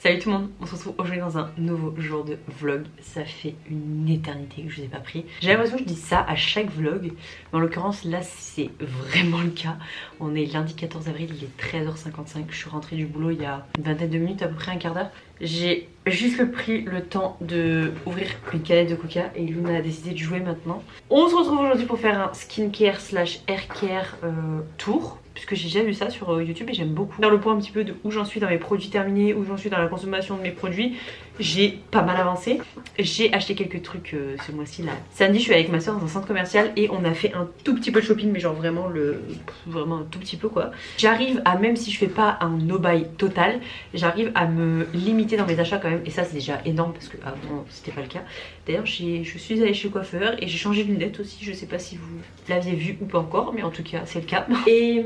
Salut tout le monde, on se retrouve aujourd'hui dans un nouveau jour de vlog. Ça fait une éternité que je vous ai pas pris. J'ai l'impression que je dis ça à chaque vlog, mais en l'occurrence là c'est vraiment le cas. On est lundi 14 avril, il est 13h55. Je suis rentrée du boulot il y a une vingtaine de minutes, à peu près un quart d'heure. J'ai juste pris le temps de ouvrir une canette de coca et Luna a décidé de jouer maintenant. On se retrouve aujourd'hui pour faire un skincare slash haircare tour, puisque j'ai déjà vu ça sur YouTube et j'aime beaucoup. Faire le point un petit peu de où j'en suis dans mes produits terminés, où j'en suis dans la consommation de mes produits. J'ai pas mal avancé. J'ai acheté quelques trucs ce mois-ci là. Samedi je suis avec ma soeur dans un centre commercial et on a fait un tout petit peu de shopping, mais genre vraiment vraiment un tout petit peu quoi. J'arrive à, même si je fais pas un no-buy total, j'arrive à me limiter dans mes achats quand même, et ça c'est déjà énorme parce que avant c'était pas le cas. D'ailleurs je suis allée chez le coiffeur et j'ai changé de lunettes aussi, je sais pas si vous l'aviez vu ou pas encore, mais en tout cas c'est le cas. Et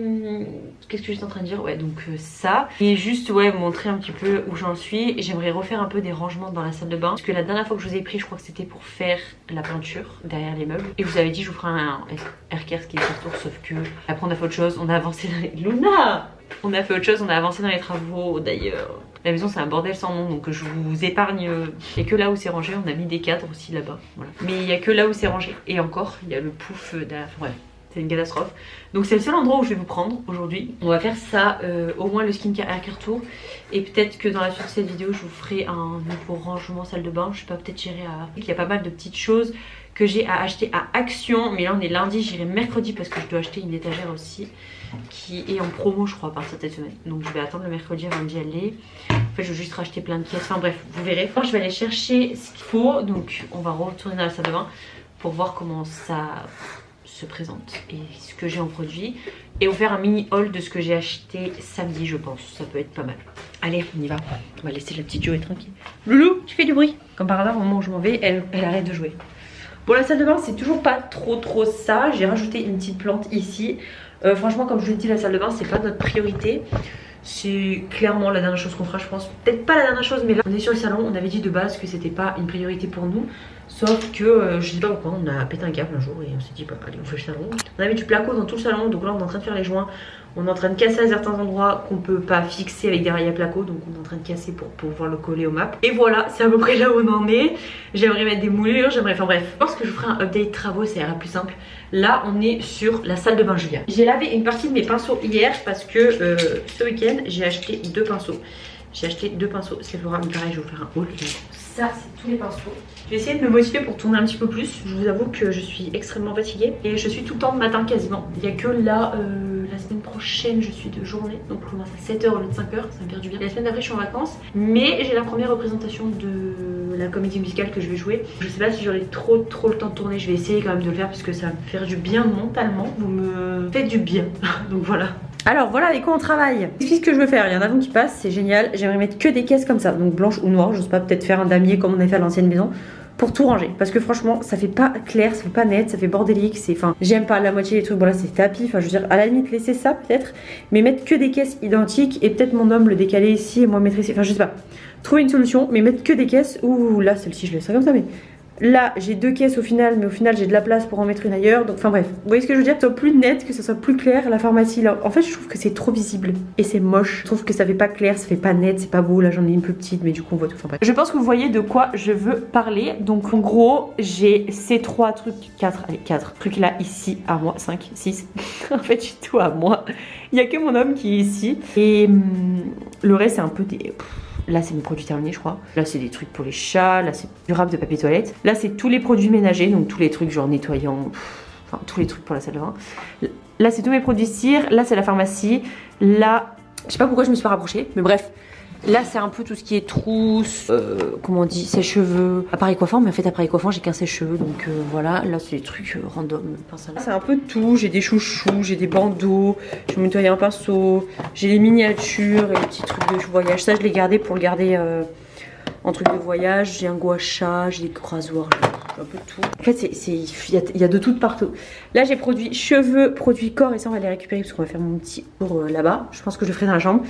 qu'est-ce que j'étais en train de dire, ouais donc ça, et juste ouais montrer un petit peu où j'en suis. Et j'aimerais refaire un peu des rangements dans la salle de bain, parce que la dernière fois que je vous ai pris je crois que c'était pour faire la peinture derrière les meubles, et vous avez dit je vous ferai un haircare skincare tour, sauf que après on a fait autre chose, on a avancé dans les... Luna, on a fait autre chose, on a avancé dans les travaux. D'ailleurs la maison c'est un bordel sans nom, donc je vous épargne. Il n'y a que là où c'est rangé, on a mis des cadres aussi là-bas, voilà. Mais il n'y a que là où c'est rangé, et encore il y a le pouf derrière, bref. C'est une catastrophe. Donc c'est le seul endroit où je vais vous prendre aujourd'hui. On va faire ça, au moins le skincare haircare tour. Et peut-être que dans la suite de cette vidéo je vous ferai un nouveau rangement salle de bain. Je sais pas, peut-être j'irai à... Il y a pas mal de petites choses que j'ai à acheter à Action. Mais là on est lundi, j'irai mercredi parce que je dois acheter une étagère aussi qui est en promo je crois à partir de cette semaine. Donc je vais attendre le mercredi avant d'y aller. En fait je vais juste racheter plein de pièces. Enfin bref, vous verrez. Moi je vais aller chercher ce qu'il faut. Donc on va retourner dans la salle de bain pour voir comment ça se présente et ce que j'ai en produit, et on va faire un mini haul de ce que j'ai acheté samedi, je pense. Ça peut être pas mal. Allez, on y va. On va laisser la petite jouer tranquille. Loulou, tu fais du bruit. Comme par hasard, au moment où je m'en vais, elle arrête de jouer. Bon, la salle de bain, c'est toujours pas trop ça. J'ai rajouté une petite plante ici. Franchement, comme je vous l'ai dit, la salle de bain, c'est pas notre priorité. C'est clairement la dernière chose qu'on fera, je pense. Peut-être pas la dernière chose, mais là, on est sur le salon. On avait dit de base que c'était pas une priorité pour nous. Sauf que je sais pas pourquoi, on a pété un câble un jour et on s'est dit bah allez on fait le salon. On a mis du placo dans tout le salon, donc là on est en train de faire les joints. On est en train de casser à certains endroits qu'on peut pas fixer avec des rails à placo, donc on est en train de casser pour pouvoir le coller au map. Et voilà, c'est à peu près là où on en est. J'aimerais mettre des moulures, enfin bref. Je pense que je ferai un update travaux, ça ira plus simple. Là on est sur la salle de bain Julia. J'ai lavé une partie de mes pinceaux hier parce que ce week-end j'ai acheté deux pinceaux. J'ai acheté deux pinceaux Sephora, mais pareil je vais vous faire un haul. Ça c'est tous les pinceaux. Je vais essayer de me motiver pour tourner un petit peu plus. Je vous avoue que je suis extrêmement fatiguée et je suis tout le temps de matin quasiment. Il n'y a que là, la semaine prochaine je suis de journée, donc je commence à 7h au lieu de 5h, ça me fait du bien. La semaine d'après je suis en vacances, mais j'ai la première représentation de la comédie musicale que je vais jouer. Je sais pas si j'aurai trop le temps de tourner, je vais essayer quand même de le faire parce que ça va me faire du bien mentalement. Vous me faites du bien, donc voilà. Alors voilà avec quoi on travaille. Qu'est-ce que je veux faire? Il y en a un qui passe, c'est génial. J'aimerais mettre que des caisses comme ça, donc blanches ou noires. Je sais pas, peut-être faire un damier comme on a fait à l'ancienne maison, pour tout ranger. Parce que franchement ça fait pas clair, ça fait pas net, ça fait bordélique. Enfin j'aime pas la moitié des trucs. Bon là c'est tapis, enfin je veux dire à la limite laisser ça peut-être, mais mettre que des caisses identiques et peut-être mon homme le décaler ici et moi mettre ici. Enfin je sais pas, trouver une solution, mais mettre que des caisses. Ouh là celle-ci je laisserai comme ça, mais là j'ai deux caisses au final, mais au final j'ai de la place pour en mettre une ailleurs. Donc enfin bref, vous voyez ce que je veux dire, que ce soit plus net, que ce soit plus clair. La pharmacie là, en fait je trouve que c'est trop visible et c'est moche. Je trouve que ça fait pas clair, ça fait pas net, c'est pas beau. Là j'en ai une plus petite, mais du coup on voit tout. Enfin bref, je pense que vous voyez de quoi je veux parler. Donc en gros j'ai ces trois trucs, quatre trucs là ici à moi, 5, 6 en fait j'ai tout à moi. Il y a que mon homme qui est ici et le reste c'est un peu des... Là c'est mes produits terminés je crois. Là c'est des trucs pour les chats, là c'est du rap de papier toilette. Là c'est tous les produits ménagers, donc tous les trucs genre nettoyants, enfin tous les trucs pour la salle de bain. Là c'est tous mes produits cire, là c'est la pharmacie. Là, je sais pas pourquoi je me suis pas rapprochée, mais bref. Là c'est un peu tout ce qui est trousse, comment on dit, sèche-cheveux, appareil coiffant, mais en fait appareil coiffant j'ai qu'un sèche-cheveux, donc voilà. Là c'est des trucs random, c'est un peu de tout, j'ai des chouchous, j'ai des bandeaux, je vais nettoyer un pinceau, j'ai les miniatures et les petits trucs de voyage, ça je l'ai gardé pour le garder en truc de voyage. J'ai un gua sha, j'ai des rasoirs, j'ai un peu de tout. En fait il y a de tout partout. Là j'ai produits cheveux, produits corps, et ça on va les récupérer parce qu'on va faire mon petit tour là-bas. Je pense que je le ferai dans la chambre.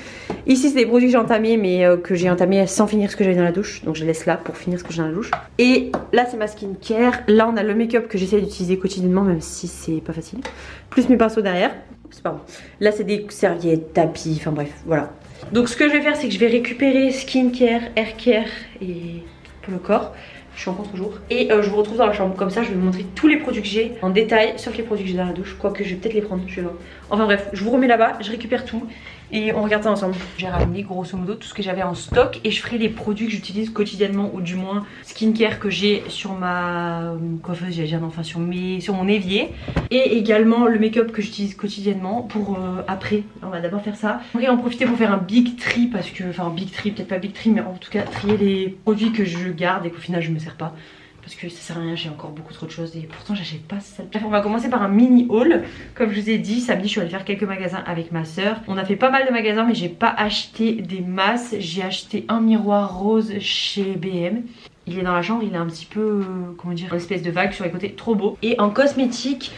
Ici c'est des produits que j'ai entamés, mais que j'ai entamés sans finir ce que j'avais dans la douche, donc je laisse là pour finir ce que j'ai dans la douche. Et là c'est ma skincare. Là on a le make-up que j'essaie d'utiliser quotidiennement, même si c'est pas facile, plus mes pinceaux derrière. C'est pas bon. Là c'est des serviettes, tapis, enfin bref voilà. Donc ce que je vais faire, c'est que je vais récupérer skincare, haircare et pour le corps. Shampoing toujours. Et je vous retrouve dans la chambre. Comme ça, je vais vous montrer tous les produits que j'ai en détail, sauf les produits que j'ai dans la douche. Quoique je vais peut-être les prendre, je vais voir. Enfin bref, je vous remets là-bas, je récupère tout et on regarde ça ensemble. J'ai ramené grosso modo tout ce que j'avais en stock et je ferai les produits que j'utilise quotidiennement, ou du moins skincare que j'ai sur ma coiffeuse, j'allais dire, enfin sur mon évier, et également le make-up que j'utilise quotidiennement pour après. On va d'abord faire ça. On va en profiter pour faire un big tri parce que, enfin big tri, peut-être pas big tri, mais en tout cas trier les produits que je garde et qu'au final je me sers pas. Parce que ça sert à rien, j'ai encore beaucoup trop de choses et pourtant j'achète pas ça. Bref, on va commencer par un mini haul. Comme je vous ai dit, samedi je suis allée faire quelques magasins avec ma soeur. On a fait pas mal de magasins mais j'ai pas acheté des masses. J'ai acheté un miroir rose chez BM. Il est dans la chambre, il est un petit peu, comment dire, une espèce de vague sur les côtés, trop beau. Et en cosmétique,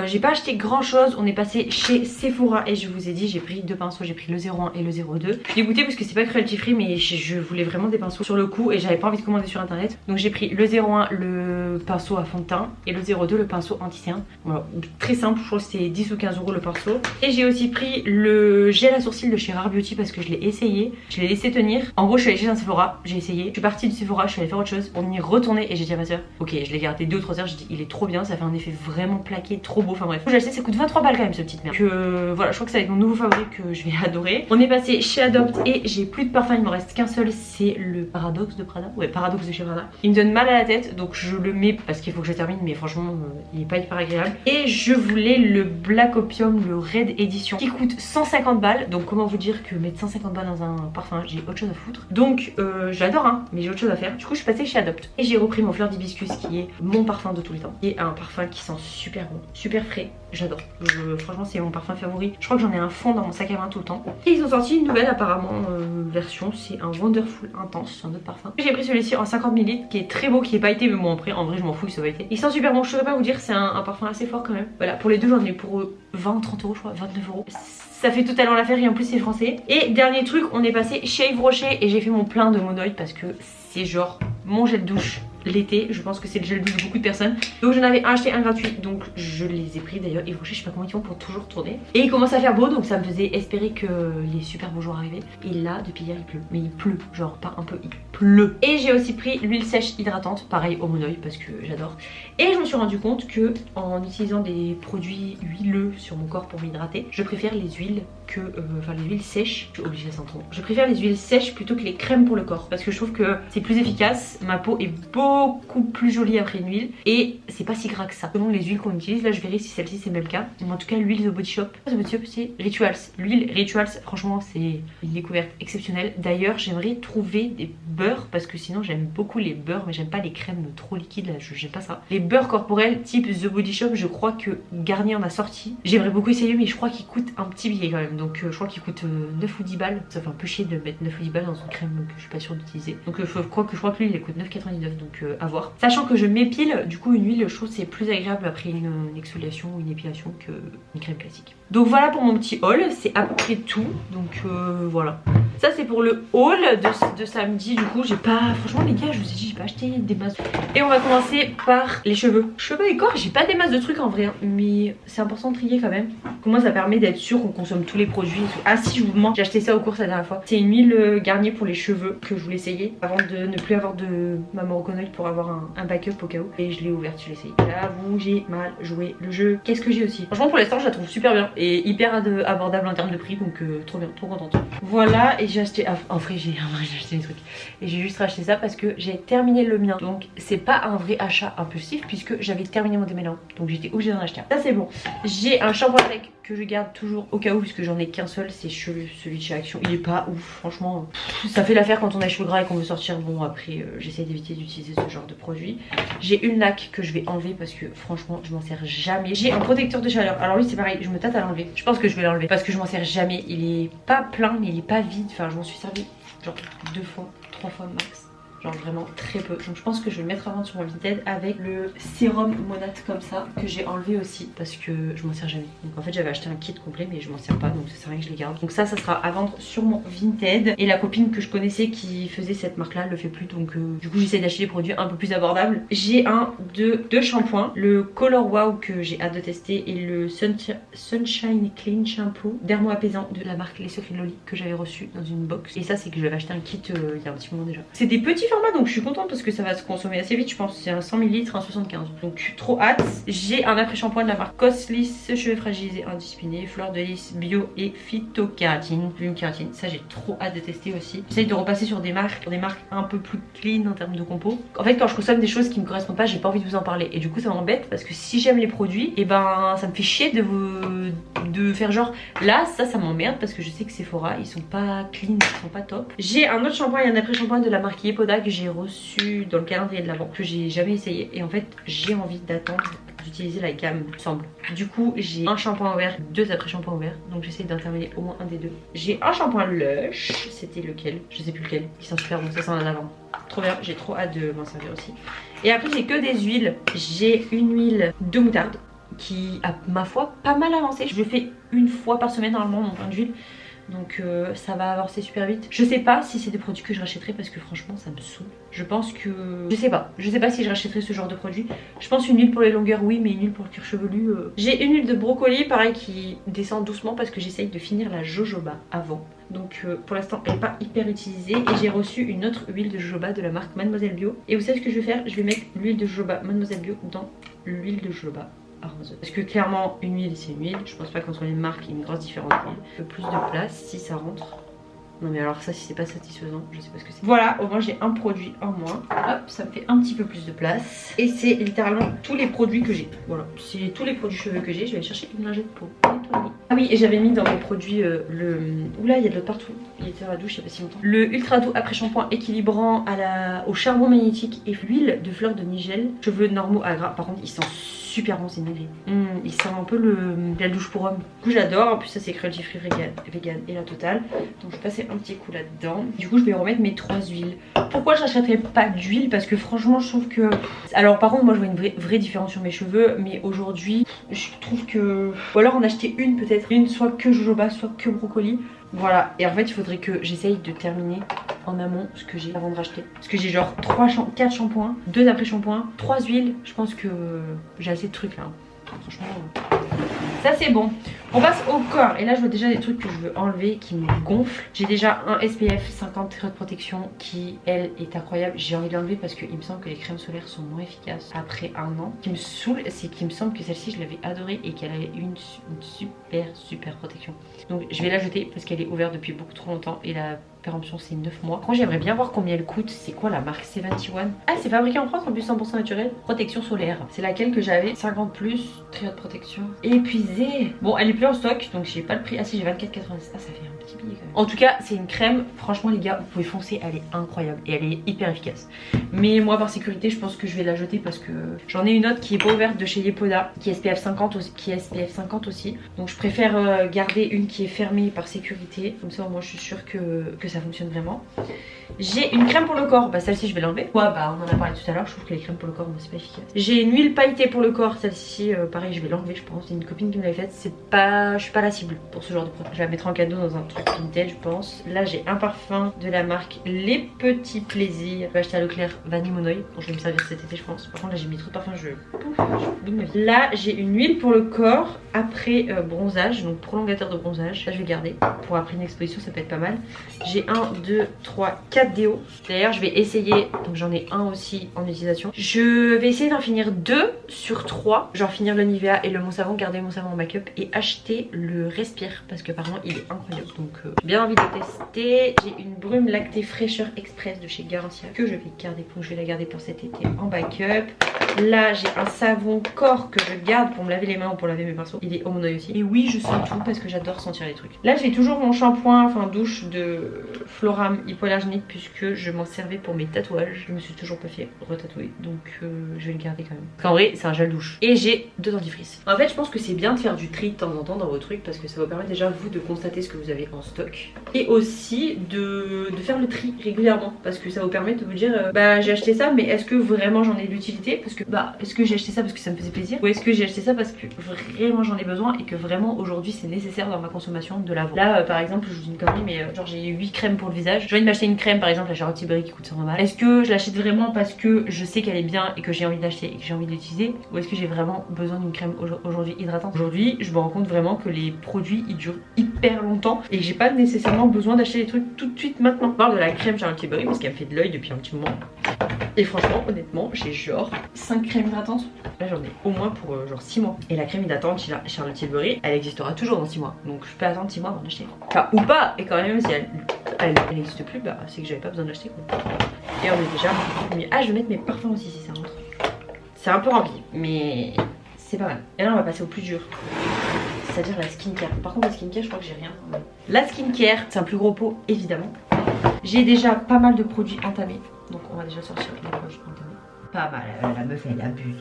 j'ai pas acheté grand chose. On est passé chez Sephora et je vous ai dit, j'ai pris deux pinceaux, j'ai pris le 01 et le 02. Je suis dégoûtée parce que c'est pas cruelty free, mais je voulais vraiment des pinceaux sur le coup et j'avais pas envie de commander sur internet. Donc j'ai pris le 01, le pinceau à fond de teint, et le 02, le pinceau anti-cerne. Voilà, très simple, je crois que c'est 10 ou 15 € le pinceau. Et j'ai aussi pris le gel à sourcils de chez Rare Beauty parce que je l'ai essayé, je l'ai laissé tenir. En gros, je suis allée chez un Sephora, j'ai essayé, je suis partie du Sephora, je suis allée faire autre chose, on y retournait et j'ai dit à ma soeur, ok, je l'ai gardé 2 ou 3 heures, j'ai dit il est trop bien, ça fait un effet vraiment plaqué, trop beau. Enfin bref, j'ai acheté, ça coûte 23 balles quand même, ce petite merde. Voilà, je crois que ça va être mon nouveau favori que je vais adorer. On est passé chez Adopt et j'ai plus de parfum, il me reste qu'un seul, c'est le Paradoxe de Prada. Ouais, Paradoxe de chez Prada. Il me donne mal à la tête, donc je le mets parce qu'il faut que je termine, mais franchement, il est pas hyper agréable. Et je voulais le Black Opium, le Red Edition, qui coûte 150 balles. Donc comment vous dire que mettre 150 balles dans un parfum, j'ai autre chose à foutre. Donc j'adore, hein, mais j'ai autre chose à faire. Du coup, je suis passée chez Adopt et j'ai repris mon Fleur d'Hibiscus, qui est mon parfum de tous les temps, qui est un parfum qui sent super bon, super frais. J'adore. Franchement, c'est mon parfum favori. Je crois que j'en ai un fond dans mon sac à main tout le temps. Et ils ont sorti une nouvelle apparemment version. C'est un Wonderful Intense, c'est un autre parfum. J'ai pris celui-ci en 50 ml qui est très beau, qui est pailleté, mais bon après en vrai je m'en fous, ça va être. Il sent super bon. Je saurais pas vous dire, c'est un parfum assez fort quand même. Voilà, pour les deux j'en ai pour 20 ou 30 € je crois, 29 €. Ça fait totalement l'affaire et en plus c'est français. Et dernier truc, on est passé chez Yves Rocher et j'ai fait mon plein de Monoïde parce que c'est genre mon gel douche l'été. Je pense que c'est le gel douche de beaucoup de personnes. Donc j'en avais acheté un gratuit, donc je les ai pris d'ailleurs. Yves Rocher, je sais pas comment ils font pour toujours tourner. Et il commence à faire beau, donc ça me faisait espérer que les super beaux jours arrivaient. Et là, depuis hier, il pleut. Mais il pleut, genre pas un peu, il pleut. Et j'ai aussi pris l'huile sèche hydratante, pareil au Monoïde parce que j'adore. Et je me suis rendu compte que en utilisant des produits huileux sur mon corps pour m'hydrater, je préfère les huiles que, enfin les huiles sèches. Je suis obligée de s'entendre. Je préfère les huiles sèches plutôt que les crèmes pour le corps parce que je trouve que c'est plus efficace. Ma peau est beaucoup plus jolie après une huile et c'est pas si gras que ça. Selon les huiles qu'on utilise, là je verrai si celle-ci c'est le même cas. Mais en tout cas, l'huile The Body Shop, c'est Rituals. L'huile Rituals, franchement, c'est une découverte exceptionnelle. D'ailleurs, j'aimerais trouver des beurres parce que sinon j'aime beaucoup les beurres, mais j'aime pas les crèmes trop liquides. Là, j'aime pas ça. Les beurres corporels type The Body Shop, je crois que Garnier en a sorti. J'aimerais beaucoup essayer, mais je crois qu'il coûte un petit billet quand même. Donc je crois qu'il coûte 9 ou 10 balles. Ça fait un peu chier de mettre 9 ou 10 balles dans une crème que je suis pas sûre d'utiliser. Donc je crois que lui il coûte 9,99, donc à voir. Sachant que je m'épile, du coup une huile je trouve c'est plus agréable après une exfoliation ou une épilation qu'une crème classique. Donc voilà pour mon petit haul, c'est à peu près tout. Donc voilà. Ça c'est pour le haul de samedi. Du coup j'ai pas, franchement les gars, je vous ai dit j'ai pas acheté des masses. Et on va commencer par les cheveux. Cheveux et corps, j'ai pas des masses de trucs en vrai, hein, mais c'est important de trier quand même. Pour moi ça permet d'être sûr qu'on consomme tous les produits. Ah si, je vous mens, j'ai acheté ça aux courses la dernière fois. C'est une huile Garnier pour les cheveux que je voulais essayer avant de ne plus avoir de ma Morocconoïde pour avoir un backup au cas où. Et je l'ai ouverte, je l'ai essayé. J'avoue, j'ai mal joué le jeu. Qu'est-ce que j'ai aussi? Franchement pour l'instant je la trouve super bien et hyper abordable en termes de prix, donc trop bien, trop contente. Voilà, et j'ai acheté, en vrai j'ai acheté des trucs. Et j'ai juste racheté ça parce que j'ai terminé le mien. Donc c'est pas un vrai achat impulsif puisque j'avais terminé mon démêlant. Donc j'étais obligée d'en acheter un. Ça c'est bon. J'ai un shampoing sec que je garde toujours au cas où puisque j'en ai qu'un seul, c'est celui de chez Action. Il est pas ouf, franchement. Ça fait l'affaire quand on a les cheveux gras et qu'on veut sortir. Bon après j'essaie d'éviter d'utiliser ce genre de produit. J'ai une laque que je vais enlever parce que franchement je m'en sers jamais. J'ai un protecteur de chaleur. Alors lui c'est pareil, je me tâte à l'enlever. Je pense que je vais l'enlever parce que je m'en sers jamais. Il est pas plein mais il est pas vide. Enfin je m'en suis servi genre 2 fois, 3 fois max. genre vraiment très peu. Donc je pense que je vais le mettre à vendre sur mon Vinted avec le sérum Monate comme ça que j'ai enlevé aussi parce que je m'en sers jamais. Donc en fait j'avais acheté un kit complet mais je m'en sers pas, donc ça sert à rien que je les garde. Donc ça sera à vendre sur mon Vinted. Et la copine que je connaissais qui faisait cette marque là elle le fait plus, donc du coup j'essaie d'acheter des produits un peu plus abordables. J'ai deux shampoings, le Color Wow que j'ai hâte de tester et le Sunshine Clean Shampoo dermo apaisant de la marque Les Secrets de Loli que j'avais reçu dans une box. Et ça c'est que j'avais acheté un kit il y a un petit moment déjà. C'est des petits formats donc je suis contente parce que ça va se consommer assez vite, je pense. C'est un 100 ml, un 75. Donc trop hâte. J'ai un après-shampoing de la marque Coslis, cheveux fragilisés indisciplinés, fleur de lys bio et phytokératine, plume kératine. Ça j'ai trop hâte de tester aussi. J'essaye de repasser sur des marques un peu plus clean en termes de compo. En fait quand je consomme des choses qui me correspondent pas, j'ai pas envie de vous en parler. Et du coup ça m'embête parce que si j'aime les produits, et ben ça me fait chier de faire genre là ça m'emmerde parce que je sais que Sephora ils sont pas clean, ils sont pas top. J'ai un autre shampoing et un après-shampoing de la marque Yepoda que j'ai reçu dans le calendrier de l'avant que j'ai jamais essayé et en fait j'ai envie d'attendre d'utiliser la gamme semble. Du coup j'ai un shampoing ouvert, deux après-shampoings ouverts, donc j'essaie d'intervenir au moins un des deux. J'ai un shampoing Lush, c'était lequel, je sais plus lequel, qui sent super bon, ça sent en avant. Trop bien, j'ai trop hâte de m'en servir aussi. Et après j'ai que des huiles. J'ai une huile de moutarde qui a ma foi pas mal avancé. Je le fais une fois par semaine normalement mon pain d'huile. Donc ça va avancer super vite. Je sais pas si c'est des produits que je rachèterai parce que franchement ça me saoule. Je pense que... Je sais pas si je rachèterai ce genre de produit. Je pense une huile pour les longueurs oui, mais une huile pour le cuir chevelu... J'ai une huile de brocoli pareil qui descend doucement parce que j'essaye de finir la jojoba avant. Donc pour l'instant elle n'est pas hyper utilisée. Et j'ai reçu une autre huile de jojoba de la marque Mademoiselle Bio. Et vous savez ce que je vais faire? Je vais mettre l'huile de jojoba Mademoiselle Bio dans l'huile de jojoba. Parce que clairement une huile c'est une huile. Je pense pas qu'entre les marques il y ait une grosse différence d'huile. Un peu plus de place si ça rentre. Non mais alors ça si c'est pas satisfaisant je sais pas ce que c'est. Voilà, au moins j'ai un produit en moins. Hop, ça me fait un petit peu plus de place. Et c'est littéralement tous les produits que j'ai. Voilà, c'est tous les produits cheveux que j'ai. Je vais aller chercher une lingette pour nettoyer. Ah oui, et j'avais mis dans mes produits le... Oula, il y a de l'eau partout. Il était dans la douche il y a pas si longtemps. Le Ultra Doux après shampoing équilibrant au charbon magnétique et l'huile de fleur de Nigel. Cheveux normaux à gras. Par contre ils sont super bon, c'est une dinguerie. Il sent un peu la douche pour homme. Du coup j'adore, en plus ça c'est cruelty free vegan et la totale. Donc je vais passer un petit coup là-dedans. Du coup je vais remettre mes 3 huiles. Pourquoi je n'achèterais pas d'huile? Parce que franchement je trouve que... Alors par contre moi je vois une vraie différence sur mes cheveux. Mais aujourd'hui je trouve que... Ou alors en acheter une peut-être. Une soit que jojoba, soit que brocoli. Voilà, et en fait il faudrait que j'essaye de terminer en amont ce que j'ai avant de racheter. Parce que j'ai genre 4 shampoings, 2 après shampoings, 3 huiles. Je pense que j'ai assez de trucs là. Franchement, ça c'est bon. On passe au corps. Et là je vois déjà des trucs que je veux enlever qui me gonflent. J'ai déjà un SPF 50 trait de protection qui elle est incroyable. J'ai envie de l'enlever parce qu'il me semble que les crèmes solaires sont moins efficaces après un an. Ce qui me saoule c'est qu'il me semble que celle-ci je l'avais adorée et qu'elle avait une super protection. Donc je vais la jeter parce qu'elle est ouverte depuis beaucoup trop longtemps et la péremption c'est 9 mois. Moi j'aimerais bien voir combien elle coûte. C'est quoi la marque? C21. Ah c'est fabriqué en France en plus 100% naturel. Protection solaire. C'est laquelle que j'avais? 50 plus, trio de protection. Épuisée. Bon elle est plus en stock donc j'ai pas le prix. Ah si j'ai 24,90. Ah ça fait un petit billet quand même. En tout cas c'est une crème. Franchement les gars vous pouvez foncer. Elle est incroyable et elle est hyper efficace. Mais moi par sécurité je pense que je vais la jeter parce que j'en ai une autre qui est pas ouverte de chez Yepoda qui est SPF 50 aussi. Donc je préfère garder une qui est fermée par sécurité. Comme ça au moins je suis sûre que ça fonctionne vraiment. J'ai une crème pour le corps, bah celle-ci je vais l'enlever. Ouais bah on en a parlé tout à l'heure, je trouve que les crèmes pour le corps moi c'est pas efficace. J'ai une huile pailletée pour le corps, celle-ci pareil je vais l'enlever je pense. C'est une copine qui me l'avait faite, je suis pas la cible pour ce genre de produit. Je la mettrai en cadeau dans un truc Vinted je pense. Là j'ai un parfum de la marque Les Petits Plaisirs. Je vais acheter à Leclerc Vanille Monoï, donc je vais me servir cet été je pense. Par contre là j'ai mis trop de parfum, je ma vie. Là j'ai une huile pour le corps après bronzage, donc prolongateur de bronzage. Là je vais garder pour après une exposition ça peut être pas mal. J'ai 1, 2, 3, 4 déos. D'ailleurs je vais essayer, donc j'en ai un aussi en utilisation. Je vais essayer d'en finir 2 sur 3. Genre finir le Nivea et le Mon Savon, garder mon savon en make-up et acheter le Respire parce que apparemment il est incroyable. Donc j'ai bien envie de tester. J'ai une brume lactée fraîcheur express de chez Garantia que je vais garder, donc je vais la garder pour cet été en backup. Là j'ai un savon corps que je garde pour me laver les mains ou pour laver mes pinceaux. Il est au mon oeil aussi. Et oui, je sens tout parce que j'adore sentir les trucs. Là j'ai toujours mon shampoing, enfin douche de Floram hypoallergénique puisque je m'en servais pour mes tatouages. Je me suis toujours pas fait retatouer, donc je vais le garder quand même. Parce qu'en vrai c'est un gel douche. Et j'ai 2 dentifrices. En fait je pense que c'est bien de faire du tri de temps en temps dans vos trucs parce que ça vous permet déjà vous de constater ce que vous avez en stock. Et aussi de faire le tri régulièrement parce que ça vous permet de vous dire bah j'ai acheté ça mais est-ce que vraiment j'en ai de l'utilité, parce que bah est-ce que j'ai acheté ça parce que ça me faisait plaisir ou est-ce que j'ai acheté ça parce que vraiment j'en ai besoin et que vraiment aujourd'hui c'est nécessaire dans ma consommation de l'avant. Là par exemple je vous dis une connerie mais genre j'ai 8 crèmes pour le visage. J'ai envie de m'acheter une crème par exemple la Charlotte Tilbury qui coûte 120 balles. Est-ce que je l'achète vraiment parce que je sais qu'elle est bien et que j'ai envie d'acheter et que j'ai envie d'utiliser, ou est-ce que j'ai vraiment besoin d'une crème aujourd'hui hydratante? Aujourd'hui je me rends compte vraiment que les produits ils durent hyper longtemps et que j'ai pas nécessairement besoin d'acheter les trucs tout de suite maintenant. On parle de la crème Charlotte Tilbury parce qu'elle me fait de l'œil depuis un petit moment. Et franchement, honnêtement, j'ai genre 5 crèmes hydratantes. Là, j'en ai au moins pour genre 6 mois. Et la crème hydratante chez Charlotte Tilbury, elle existera toujours dans 6 mois. Donc je peux attendre 6 mois avant d'acheter. Enfin, ou pas. Et quand même, si elle n'existe plus, bah c'est que j'avais pas besoin d'acheter quoi. Et on est déjà mieux. Ah, je vais mettre mes parfums aussi si ça rentre. C'est un peu rempli, mais c'est pas mal. Et là, on va passer au plus dur. C'est-à-dire la skincare. Par contre, la skincare, je crois que j'ai rien. La skincare, c'est un plus gros pot, évidemment. J'ai déjà pas mal de produits entamés. Donc on va déjà sortir les produits entamés. Pas mal, la meuf elle abuse.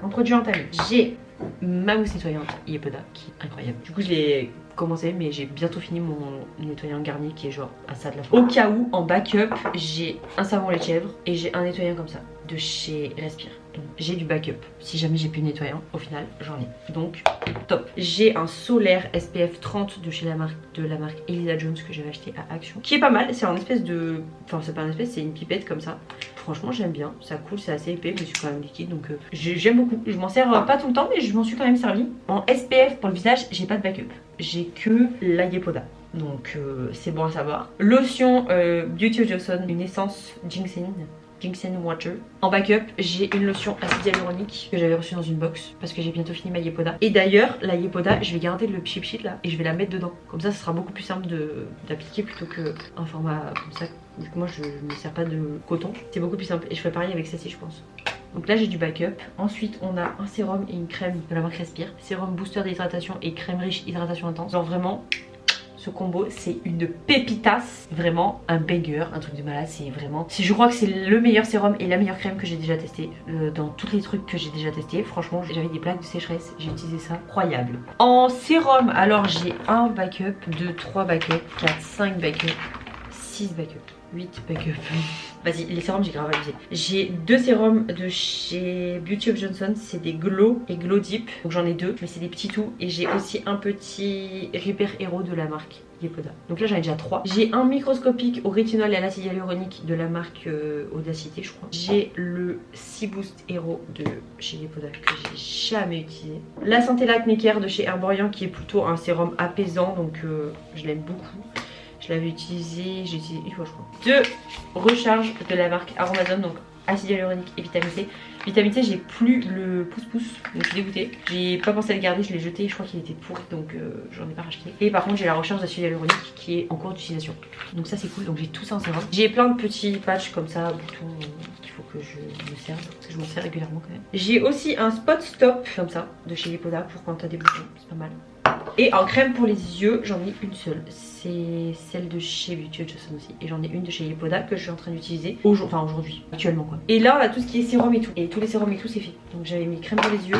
En produit entamé, j'ai ma mousse nettoyante Yepoda qui est incroyable. Du coup je l'ai commencé mais j'ai bientôt fini mon nettoyant Garnier qui est genre à ça de la fin. Au cas où, en backup, j'ai un savon lait de chèvre et j'ai un nettoyant comme ça de chez Respire. Donc j'ai du backup. Si jamais j'ai plus de nettoyant, au final j'en ai. Donc top. J'ai un solaire SPF 30 de chez la marque Elisa Jones que j'avais acheté à Action. Qui est pas mal. C'est en espèce de... Enfin c'est pas une espèce, c'est une pipette comme ça. Franchement j'aime bien. Ça coule, c'est assez épais mais c'est quand même liquide. Donc j'aime beaucoup. Je m'en sers pas tout le temps mais je m'en suis quand même servi. En SPF pour le visage, j'ai pas de backup. J'ai que la Yepoda. Donc c'est bon à savoir. Lotion Beauty of Johnson, une essence Ginseng Water. En backup, j'ai une lotion acide hyaluronique que j'avais reçue dans une box parce que j'ai bientôt fini ma Yepoda. Et d'ailleurs, la Yepoda, je vais garder le cheap sheet là et je vais la mettre dedans. Comme ça, ce sera beaucoup plus simple d'appliquer plutôt qu'un format comme ça. Vu que moi, je ne me sers pas de coton. C'est beaucoup plus simple et je ferai pareil avec celle-ci, je pense. Donc là j'ai du backup. Ensuite on a un sérum et une crème de la marque Respire. Sérum booster d'hydratation et crème riche hydratation intense. Genre vraiment ce combo c'est une pépitasse. Vraiment un banger, un truc de malade. C'est vraiment... Je crois que c'est le meilleur sérum et la meilleure crème que j'ai déjà testé dans tous les trucs que j'ai déjà testé. Franchement j'avais des plaques de sécheresse, j'ai utilisé ça, incroyable. En sérum alors j'ai un backup, 2, 3 backups, 4, 5 backups, 6 backups, 8 backups. Vas-y, les sérums j'ai grave abusé. J'ai 2 sérums de chez Beauty of Johnson, c'est des Glow et Glow Deep. Donc j'en ai 2, mais c'est des petits tout. Et j'ai aussi un petit Repair Hero de la marque Yepoda. Donc là j'en ai déjà 3. J'ai un microscopique au rétinol et à l'acide hyaluronique de la marque Audacité je crois. J'ai le C-Boost Hero de chez Yepoda que j'ai jamais utilisé. La Santé Acne Care de chez Herborian qui est plutôt un sérum apaisant, donc je l'aime beaucoup. Je l'avais utilisé, j'ai utilisé une fois je crois. 2 recharges de la marque Aromazone, donc acide hyaluronique et vitamine C. Vitamine C j'ai plus le pouce-pouce, donc je suis dégoûtée. J'ai pas pensé à le garder, je l'ai jeté, je crois qu'il était pourri donc j'en ai pas racheté. Et par contre j'ai la recharge d'acide hyaluronique qui est en cours d'utilisation. Donc ça c'est cool, donc j'ai tout ça en sérum. J'ai plein de petits patchs comme ça, boutons qu'il faut que je me serve, parce que je m'en sers régulièrement quand même. J'ai aussi un spot stop comme ça de chez Yepoda pour quand t'as des boutons, c'est pas mal. Et en crème pour les yeux, j'en ai une seule. C'est celle de chez Beauty of Johnson aussi. Et j'en ai une de chez Yepoda que je suis en train d'utiliser aujourd'hui, actuellement quoi. Et là on a tout ce qui est sérum et tout. Et tous les sérums et tout c'est fait. Donc j'avais mis crème pour les yeux,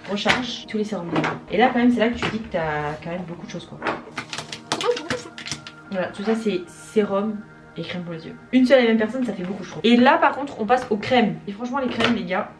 recharge, tous les sérums. Et là quand même c'est là que tu dis que t'as quand même beaucoup de choses quoi. Voilà, tout ça c'est sérum et crème pour les yeux. Une seule et même personne ça fait beaucoup je trouve. Et là par contre on passe aux crèmes. Et franchement les crèmes les gars,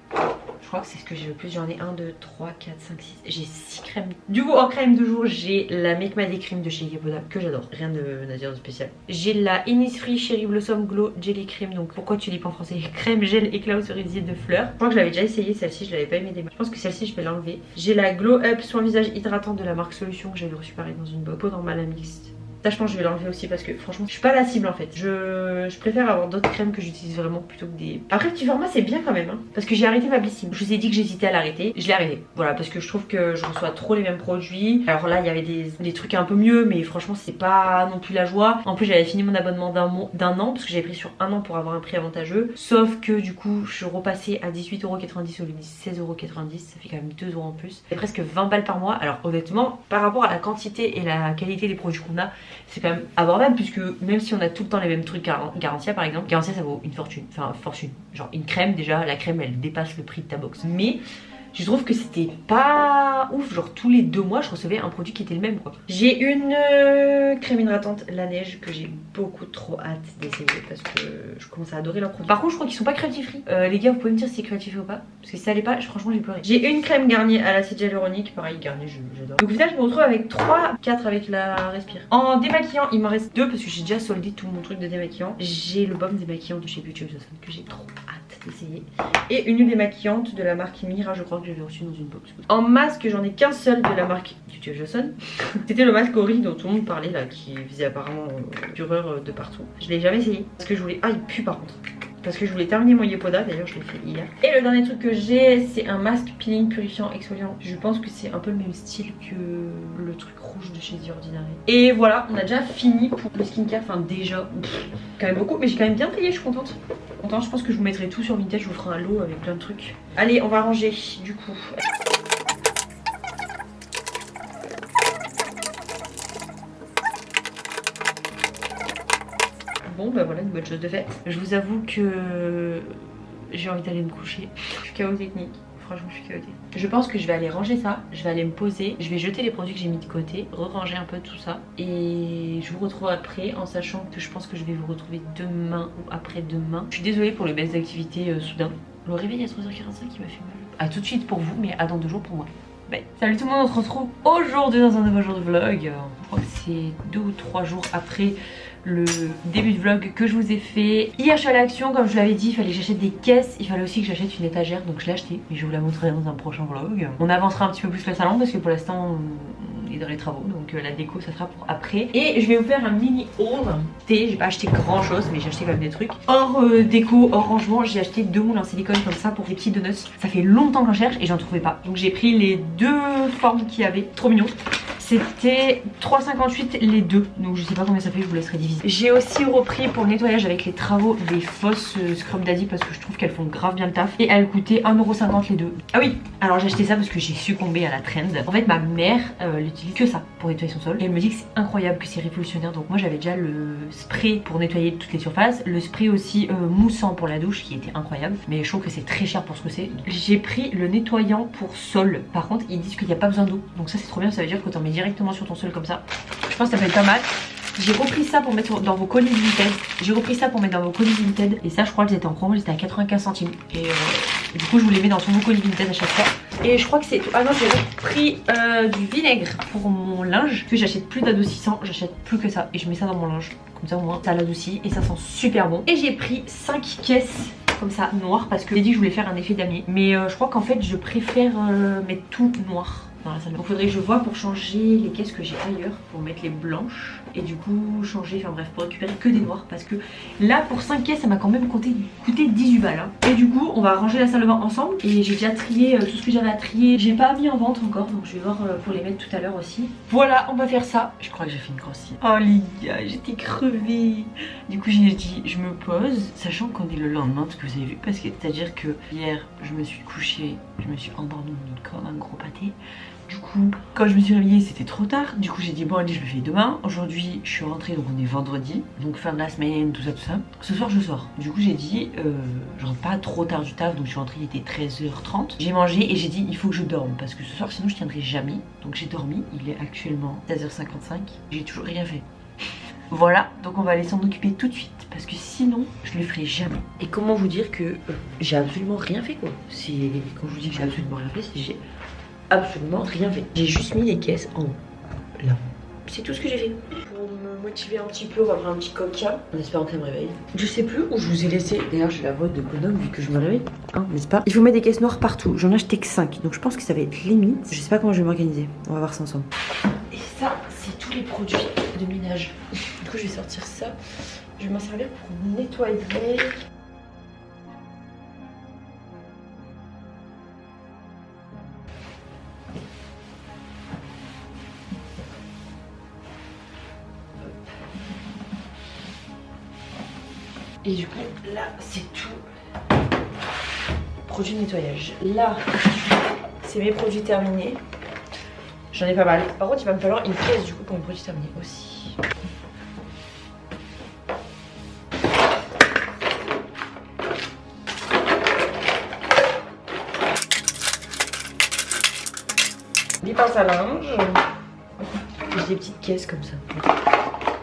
je crois que c'est ce que j'ai le plus. J'en ai 1, 2, 3, 4, 5, 6. J'ai 6 crèmes. Du coup, en crème de jour, j'ai la Make My Day Cream de chez Yepoda que j'adore. Rien à dire de spécial. J'ai la Innisfree Cherry Blossom Glow Jelly Cream. Donc, pourquoi tu lis pas en français? Crème gel éclat au cerisier de fleurs. Je crois que je l'avais déjà essayé celle-ci. Je l'avais pas aimé des masses. Je pense que celle-ci, je vais l'enlever. J'ai la Glow Up Soin Visage Hydratant de la marque Solution que j'avais reçu pareil dans une box. Peau normale à mixte. Ça je pense que je vais l'enlever aussi parce que franchement je suis pas la cible en fait. Je préfère avoir d'autres crèmes que j'utilise vraiment plutôt que des... Après le petit format c'est bien quand même hein, parce que j'ai arrêté ma Blissim. Je vous ai dit que j'hésitais à l'arrêter, je l'ai arrêté. Voilà, parce que je trouve que je reçois trop les mêmes produits. Alors là il y avait des trucs un peu mieux, mais franchement c'est pas non plus la joie. En plus j'avais fini mon abonnement d'un an parce que j'avais pris sur un an pour avoir un prix avantageux. Sauf que du coup je suis repassée à 18,90€ au lieu de 16,90€. Ça fait quand même 2€ en plus. C'est presque 20 balles par mois. Alors honnêtement par rapport à la quantité et la qualité des produits qu'on a, c'est quand même abordable puisque même si on a tout le temps les mêmes trucs, Garantia par exemple, Garantia ça vaut une fortune, enfin fortune, genre une crème déjà, la crème elle dépasse le prix de ta box, mais je trouve que c'était pas ouf, genre tous les 2 mois je recevais un produit qui était le même quoi. J'ai une crème hydratante la neige que j'ai beaucoup trop hâte d'essayer parce que je commence à adorer leurs produits. Par contre je crois qu'ils sont pas cruelty free. Les gars vous pouvez me dire si c'est cruelty free ou pas, parce que si ça l'est pas franchement j'ai pleuré. J'ai une crème Garnier à l'acide hyaluronique, pareil Garnier j'adore. Donc au final je me retrouve avec 4 avec la Respire. En démaquillant il m'en reste 2 parce que j'ai déjà soldé tout mon truc de démaquillant. J'ai le baume démaquillant de chez Beauty of the Sun que j'ai trop hâte d'essayer. Et une huile démaquillante de la marque Mira, je crois que j'avais reçu dans une box. En masque j'en ai qu'un seul de la marque Beauty of the Sun. C'était le masque Ori dont tout le monde parlait là, qui faisait apparemment fureur de partout. Je l'ai jamais essayé parce que je voulais... Ah il pue par contre. Parce que je voulais terminer mon Yepoda, d'ailleurs je l'ai fait hier. Et le dernier truc que j'ai c'est un masque peeling purifiant exfoliant. Je pense que c'est un peu le même style que le truc rouge de chez The Ordinary. Et voilà, on a déjà fini pour le skincare, enfin déjà, quand même beaucoup. Mais j'ai quand même bien payé, je suis contente. Je pense que je vous mettrai tout sur Vinted, je vous ferai un lot avec plein de trucs. Allez, on va ranger du coup. Bon bah voilà une bonne chose de faite. Je vous avoue que j'ai envie d'aller me coucher. Je suis chaos technique. Franchement je suis chaotique. Je pense que je vais aller ranger ça. Je vais aller me poser. Je vais jeter les produits que j'ai mis de côté. Ranger un peu tout ça. Et je vous retrouve après en sachant que je pense que je vais vous retrouver demain ou après-demain. Je suis désolée pour le baisse d'activité soudain. Le réveil à 3h45 qui m'a fait mal. A tout de suite pour vous mais à dans 2 jours pour moi. Bye. Salut tout le monde, on se retrouve aujourd'hui dans un nouveau jour de vlog. Je crois que c'est 2 ou 3 jours après le début de vlog que je vous ai fait. Hier je suis allée à l'action, comme je vous l'avais dit, il fallait que j'achète des caisses, il fallait aussi que j'achète une étagère, donc je l'ai acheté, mais je vous la montrerai dans un prochain vlog. On avancera un petit peu plus le salon parce que pour l'instant on est dans les travaux, donc la déco ça sera pour après. Et je vais vous faire un mini haul. J'ai pas acheté grand chose mais j'ai acheté quand même des trucs. Hors déco, hors rangement, j'ai acheté 2 moules en silicone comme ça pour des petits donuts. Ça fait longtemps que j'en cherche et j'en trouvais pas. Donc j'ai pris les 2 formes qu'il y avait, trop mignon. C'était 3,58 les 2, donc je sais pas combien ça fait, je vous laisserai diviser. J'ai aussi repris pour le nettoyage avec les travaux des fausses Scrub Daddy parce que je trouve qu'elles font grave bien le taf. Et elles coûtaient 1,50€ les 2. Ah oui, alors j'ai acheté ça parce que j'ai succombé à la trend. En fait ma mère n'utilise que ça pour nettoyer son sol. Et elle me dit que c'est incroyable, que c'est révolutionnaire. Donc moi j'avais déjà le spray pour nettoyer toutes les surfaces. Le spray aussi moussant pour la douche qui était incroyable. Mais je trouve que c'est très cher pour ce que c'est. J'ai pris le nettoyant pour sol. Par contre ils disent qu'il n'y a pas besoin d'eau. Donc ça c'est trop bien, ça veut dire que t'en mets directement sur ton sol comme ça. Je pense que ça peut être pas mal. J'ai repris ça pour mettre dans vos colis Vinted. Et ça je crois qu'ils étaient en promo, ils étaient à 95 centimes. Et du coup je vous les mets dans tous vos colis Vinted à chaque fois. Et je crois que c'est tout. Ah non, j'ai repris du vinaigre pour mon linge. Parce que j'achète plus d'adoucissant, j'achète plus que ça. Et je mets ça dans mon linge. Comme ça au moins ça l'adoucit et ça sent super bon. Et j'ai pris 5 caisses comme ça noires parce que j'ai dit que je voulais faire un effet damier. Mais je crois qu'en fait je préfère mettre tout noir. Donc il faudrait que je vois pour changer les caisses que j'ai ailleurs, pour mettre les blanches et du coup changer, enfin bref, pour récupérer que des noirs parce que là pour 5 caisses ça m'a quand même coûté 18 balles hein. Et du coup on va ranger la salle de bain ensemble et j'ai déjà trié tout ce que j'avais à trier. J'ai pas mis en vente encore donc je vais voir pour les mettre tout à l'heure aussi. Voilà, on va faire ça. Je crois que j'ai fait une grosse sieste. Oh les gars, j'étais crevée. Du coup j'ai dit je me pose, sachant qu'on est le lendemain de ce que vous avez vu, parce que c'est à dire que hier je me suis couchée, je me suis endormie comme un gros pâté. Du coup, quand je me suis réveillée, c'était trop tard. Du coup, j'ai dit bon allez, je le fais demain. Aujourd'hui, je suis rentrée, donc on est vendredi. Donc fin de la semaine, tout ça, tout ça. Ce soir, je sors. Du coup, j'ai dit, je rentre pas trop tard du taf. Donc je suis rentrée, il était 13h30. J'ai mangé et j'ai dit, il faut que je dorme. Parce que ce soir, sinon, je tiendrai jamais. Donc j'ai dormi. Il est actuellement 16h55. J'ai toujours rien fait. Voilà, donc on va aller s'en occuper tout de suite. Parce que sinon, je le ferai jamais. Et comment vous dire que j'ai absolument rien fait, quoi. C'est quand je vous dis que j'ai absolument rien fait, c'est j'ai absolument rien fait. J'ai juste mis les caisses en haut, là. C'est tout ce que j'ai fait. Pour me motiver un petit peu, on va prendre un petit coca en espérant qu'elle me réveille. Je sais plus où je vous ai laissé. D'ailleurs, j'ai la voix de bonhomme vu que je me réveille. Hein, n'est-ce pas? Il faut mettre des caisses noires partout. J'en ai acheté que 5. Donc je pense que ça va être limite. Je sais pas comment je vais m'organiser. On va voir ça ensemble. Et ça, c'est tous les produits truc de ménage. Du coup je vais sortir ça. Je vais m'en servir pour nettoyer. Et du coup, là, c'est tout. Produit de nettoyage. Là, c'est mes produits terminés. J'en ai pas mal. Par contre, il va me falloir une pièce du coup pour mes produits terminés aussi. Des pinces à linge. J'ai des petites caisses comme ça.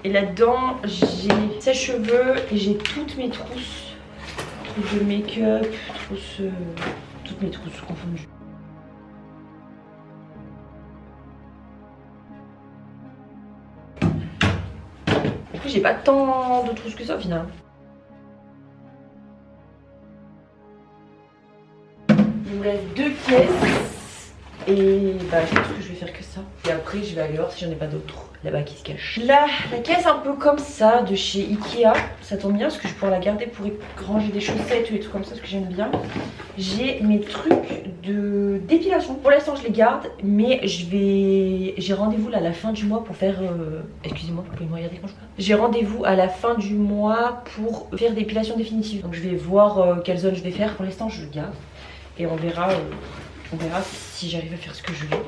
Et là-dedans, j'ai sèche-cheveux et j'ai toutes mes trousses. Trousses de make-up, toutes mes trousses confondues. Du coup, j'ai pas tant de trousses que ça au final. Il me reste 2 caisses. Et bah je pense que je vais faire que ça. Et après je vais aller voir si j'en ai pas d'autres là-bas qui se cachent. Là, la caisse un peu comme ça de chez Ikea. Ça tombe bien parce que je pourrais la garder pour ranger des chaussettes ou des trucs comme ça parce que j'aime bien. J'ai mes trucs de d'épilation. Pour l'instant je les garde, mais j'ai rendez-vous là à la fin du mois pour faire excusez-moi, vous pouvez me regarder quand je parle. J'ai rendez-vous à la fin du mois pour faire l'épilation définitive. Donc je vais voir quelle zone je vais faire. Pour l'instant je le garde et on verra si j'arrive à faire ce que je veux.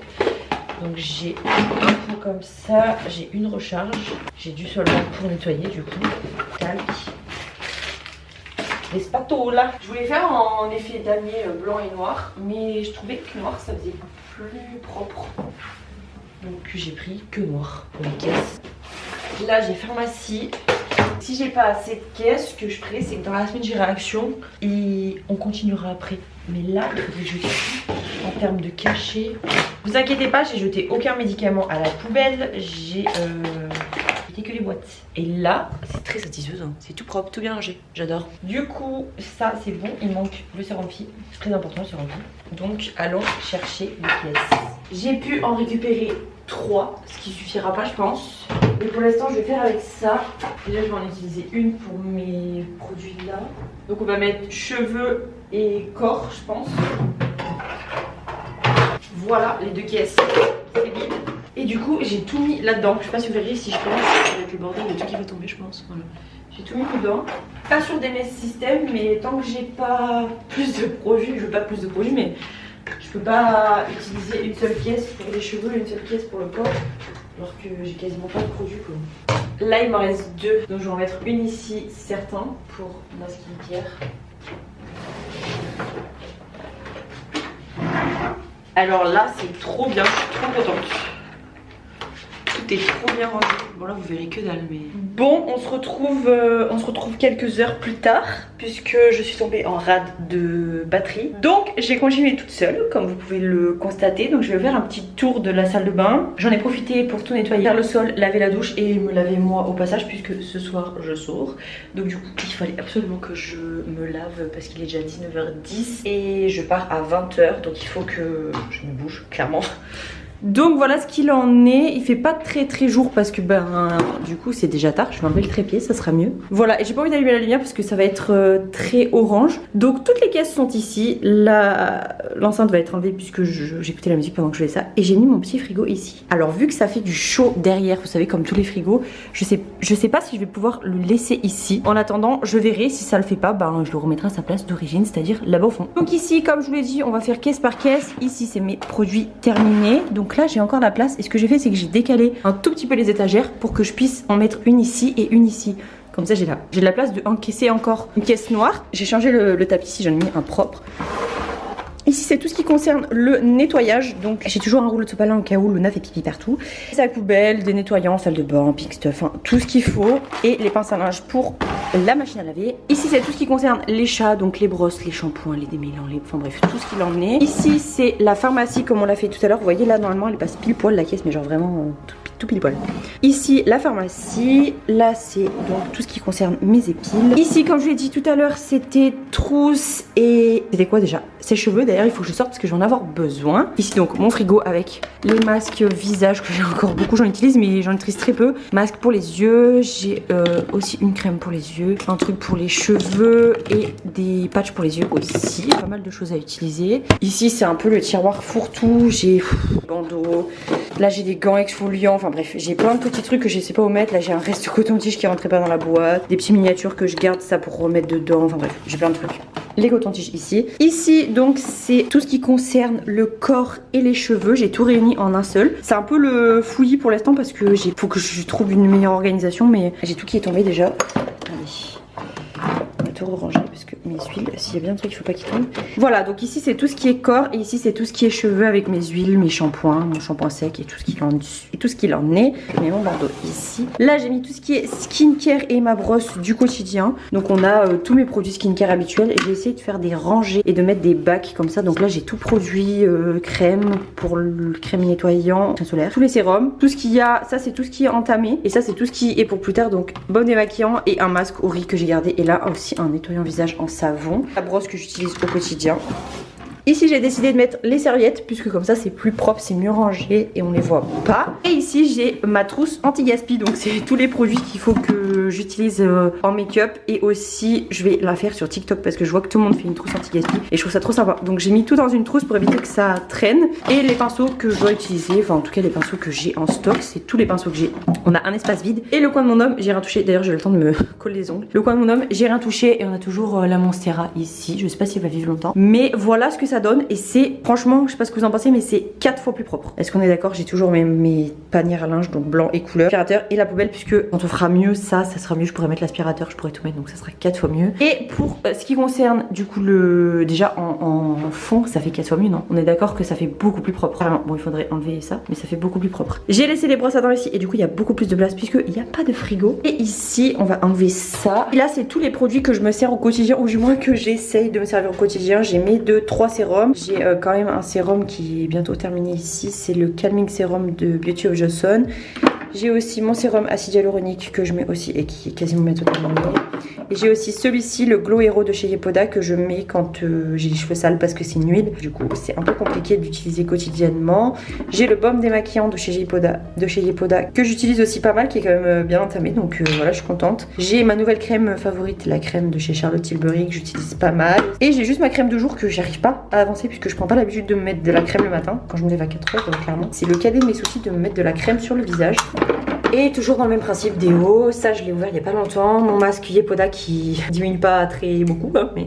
Donc j'ai un pot comme ça, j'ai une recharge, j'ai du solvant pour nettoyer du coup. Tac. Les spatules. Je voulais faire en effet damier blanc et noir, mais je trouvais que noir ça faisait plus propre. Donc j'ai pris que noir pour les caisses. Là j'ai pharmacie. Si j'ai pas assez de caisses, ce que je ferai c'est que dans la semaine j'irai à Action et on continuera après. Mais là il faudrait jeter en termes de cachet. Vous inquiétez pas, j'ai jeté aucun médicament à la poubelle. J'ai jeté que les boîtes. Et là c'est très satisfaisant. C'est tout propre, tout bien rangé. J'adore. Du coup ça c'est bon. Il manque le sérum phi. C'est très important le sérum phi. Donc allons chercher les pièces. J'ai pu en récupérer 3, ce qui suffira pas je pense. Et pour l'instant je vais faire avec ça. Déjà je vais en utiliser une pour mes produits là. Donc on va mettre cheveux et corps je pense. Voilà les 2 caisses. C'est vide. Et du coup j'ai tout mis là-dedans. Je sais pas si vous verrez si je commence avec le bordel de tout qui va tomber je pense. Voilà. J'ai tout mis dedans. Pas sur des messes système, mais tant que j'ai pas plus de produits, je veux pas plus de produits mais je peux pas utiliser une seule pièce pour les cheveux et une seule pièce pour le corps. Alors que j'ai quasiment pas de produits quoi. Là il m'en reste 2. Donc je vais en mettre une ici certain pour ma skincare. Alors là c'est trop bien, je suis trop contente. Tout est trop bien rangé. Bon là vous verrez que dalle mais... Bon on se retrouve quelques heures plus tard puisque je suis tombée en rade de batterie. Donc j'ai continué toute seule comme vous pouvez le constater. Donc je vais faire un petit tour de la salle de bain. J'en ai profité pour tout nettoyer, faire le sol, laver la douche et me laver moi au passage puisque ce soir je sors. Donc du coup il fallait absolument que je me lave parce qu'il est déjà 19h10 et je pars à 20h donc il faut que je me bouge clairement. Donc voilà ce qu'il en est. Il fait pas très jour parce que ben du coup c'est déjà tard. Je vais enlever le trépied, ça sera mieux. Voilà, et j'ai pas envie d'allumer la lumière parce que ça va être très orange. Donc toutes les caisses sont ici. L'enceinte va être enlevée puisque j'écoutais la musique pendant que je faisais ça. Et j'ai mis mon petit frigo ici. Alors vu que ça fait du chaud derrière, vous savez comme tous les frigos, je sais pas si je vais pouvoir le laisser ici. En attendant, je verrai. Si ça le fait pas, ben je le remettrai à sa place d'origine, c'est-à-dire là-bas au fond. Donc ici, comme je vous l'ai dit, on va faire caisse par caisse. Ici c'est mes produits terminés. Donc là j'ai encore la place et ce que j'ai fait c'est que j'ai décalé un tout petit peu les étagères pour que je puisse en mettre une ici et une ici. Comme ça j'ai de la place de encaisser encore une caisse noire. J'ai changé le tapis ici, j'en ai mis un propre. Ici c'est tout ce qui concerne le nettoyage. Donc j'ai toujours un rouleau de sopalin au cas où Luna fait pipi partout. Sac poubelle, des nettoyants, salle de bain, pick stuff, enfin tout ce qu'il faut. Et les pinces à linge pour la machine à laver. Ici c'est tout ce qui concerne les chats, donc les brosses, les shampoings, les démêlants, enfin bref tout ce qu'il en est. Ici c'est la pharmacie comme on l'a fait tout à l'heure. Vous voyez là normalement elle passe pile poil la caisse mais genre vraiment tout pile poil. Ici la pharmacie, là c'est donc tout ce qui concerne mes épiles. Ici comme je l'ai dit tout à l'heure c'était trousse et c'était quoi déjà? Sèche-cheveux, d'ailleurs il faut que je sorte parce que je vais en avoir besoin. Ici donc mon frigo avec les masques visage que j'ai encore beaucoup, j'en utilise mais j'en utilise très peu. Masque pour les yeux, j'ai aussi une crème pour les yeux, un truc pour les cheveux et des patchs pour les yeux aussi. Pas mal de choses à utiliser. Ici c'est un peu le tiroir fourre-tout, j'ai bandeaux, là j'ai des gants exfoliants, enfin bref j'ai plein de petits trucs que je sais pas où mettre. Là j'ai un reste de coton-tige qui rentrait pas dans la boîte, des petites miniatures que je garde ça pour remettre dedans, enfin bref j'ai plein de trucs. Les cotons-tiges ici. Ici donc c'est tout ce qui concerne le corps et les cheveux, j'ai tout réuni en un seul. C'est un peu le fouillis pour l'instant parce que faut que je trouve une meilleure organisation, mais j'ai tout qui est tombé déjà. Allez, on va tout ranger parce que mes huiles, s'il y a bien un truc il faut pas qu'il tombe. Voilà, donc ici c'est tout ce qui est corps et ici c'est tout ce qui est cheveux avec mes huiles, mes shampoings, mon shampoing sec et tout ce qu'il en est. Je mets mon bandeau ici. Là j'ai mis tout ce qui est skincare et ma brosse du quotidien. Donc on a tous mes produits skincare habituels et j'ai essayé de faire des rangées et de mettre des bacs comme ça. Donc là j'ai tout produit, crème pour le crème nettoyant, crème solaire, tous les sérums, tout ce qu'il y a, ça c'est tout ce qui est entamé et ça c'est tout ce qui est pour plus tard. Donc baume démaquillant et un masque au riz que j'ai gardé et là aussi un nettoyant visage en savon. La brosse que j'utilise au quotidien. Ici j'ai décidé de mettre les serviettes puisque comme ça c'est plus propre, c'est mieux rangé et on les voit pas. Et ici j'ai ma trousse anti-gaspi, donc c'est tous les produits qu'il faut que j'utilise en make-up. Et aussi je vais la faire sur TikTok parce que je vois que tout le monde fait une trousse anti-gaspi et je trouve ça trop sympa. Donc j'ai mis tout dans une trousse pour éviter que ça traîne. Et les pinceaux que je dois utiliser, enfin en tout cas les pinceaux que j'ai en stock, c'est tous les pinceaux que j'ai. On a un espace vide et le coin de mon homme j'ai rien touché, d'ailleurs j'ai eu le temps de me coller les ongles. Le coin de mon homme j'ai rien touché et on a toujours la Monstera ici, je sais pas si elle va vivre longtemps. Mais voilà ce que ça donne et c'est franchement, je sais pas ce que vous en pensez mais c'est 4 fois plus propre. Est-ce qu'on est d'accord? J'ai toujours mes paniers à linge donc blanc et couleur, l'aspirateur et la poubelle puisque quand on fera mieux ça sera mieux, je pourrais mettre l'aspirateur, je pourrais tout mettre donc ça sera 4 fois mieux. Et pour ce qui concerne du coup déjà en fond ça fait 4 fois mieux, non? On est d'accord que ça fait beaucoup plus propre. Vraiment, bon il faudrait enlever ça mais ça fait beaucoup plus propre. J'ai laissé les brosses à dents ici et du coup il y a beaucoup plus de place puisque il n'y a pas de frigo. Et ici on va enlever ça. Et là c'est tous les produits que je me sers au quotidien ou du moins que j'essaye de me servir au quotidien. J'ai mes 2-3 sérums. J'ai quand même un sérum qui est bientôt terminé ici, c'est le Calming Sérum de Beauty of Johnson. J'ai aussi mon sérum acide hyaluronique que je mets aussi et qui est quasiment bientôt terminé. Et j'ai aussi celui-ci, le Glow Hero de chez Yepoda que je mets quand j'ai les cheveux sales parce que c'est une huile. Du coup c'est un peu compliqué d'utiliser quotidiennement. J'ai le baume démaquillant de chez Yepoda que j'utilise aussi pas mal, qui est quand même bien entamé, donc voilà je suis contente. J'ai ma nouvelle crème favorite, la crème de chez Charlotte Tilbury que j'utilise pas mal. Et j'ai juste ma crème de jour que j'arrive pas à avancer puisque je prends pas l'habitude de me mettre de la crème le matin quand je me lève à 4h, donc clairement c'est le cadet de mes soucis de me mettre de la crème sur le visage. Et toujours dans le même principe, déo, ça je l'ai ouvert il y a pas longtemps. Mon masque Yepoda qui diminue pas très beaucoup, hein, mais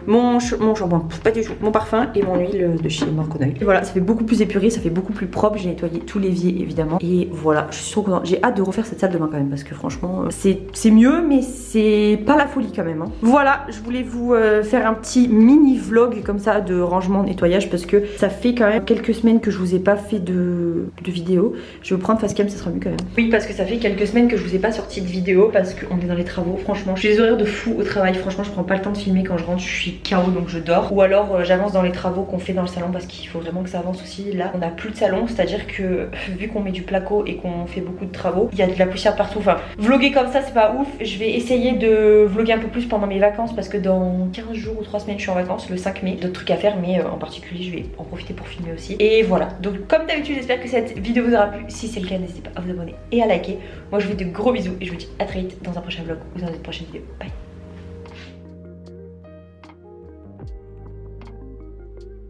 mon shampoing, pas du tout, mon parfum et mon huile de chez Morconoil. Et voilà, ça fait beaucoup plus épuré, ça fait beaucoup plus propre. J'ai nettoyé tout l'évier évidemment. Et voilà, je suis trop contente. J'ai hâte de refaire cette salle demain quand même parce que franchement, c'est mieux, mais c'est pas la folie quand même. Hein. Voilà, je voulais vous faire un petit mini vlog comme ça de rangement, nettoyage parce que ça fait quand même quelques semaines que je vous ai pas fait de vidéo. Je vais vous prendre face cam, ça sera mieux quand même. Oui, parce que ça fait quelques semaines que je vous ai pas sorti de vidéo parce qu'on est dans les travaux. Franchement, j'ai des horaires de fou au travail. Franchement, je prends pas le temps de filmer quand je rentre. Je suis KO donc je dors. Ou alors j'avance dans les travaux qu'on fait dans le salon parce qu'il faut vraiment que ça avance aussi. Là, on a plus de salon, c'est-à-dire que vu qu'on met du placo et qu'on fait beaucoup de travaux, il y a de la poussière partout. Enfin, vlogger comme ça, c'est pas ouf. Je vais essayer de vlogger un peu plus pendant mes vacances parce que dans 15 jours ou 3 semaines, je suis en vacances le 5 mai. D'autres trucs à faire, mais en particulier, je vais en profiter pour filmer aussi. Et voilà. Donc, comme d'habitude, j'espère que cette vidéo vous aura plu. Si c'est le cas, n'hésitez pas à vous abonner et à liker. Moi je vous fais de gros bisous et je vous dis à très vite dans un prochain vlog ou dans une prochaine vidéo. Bye.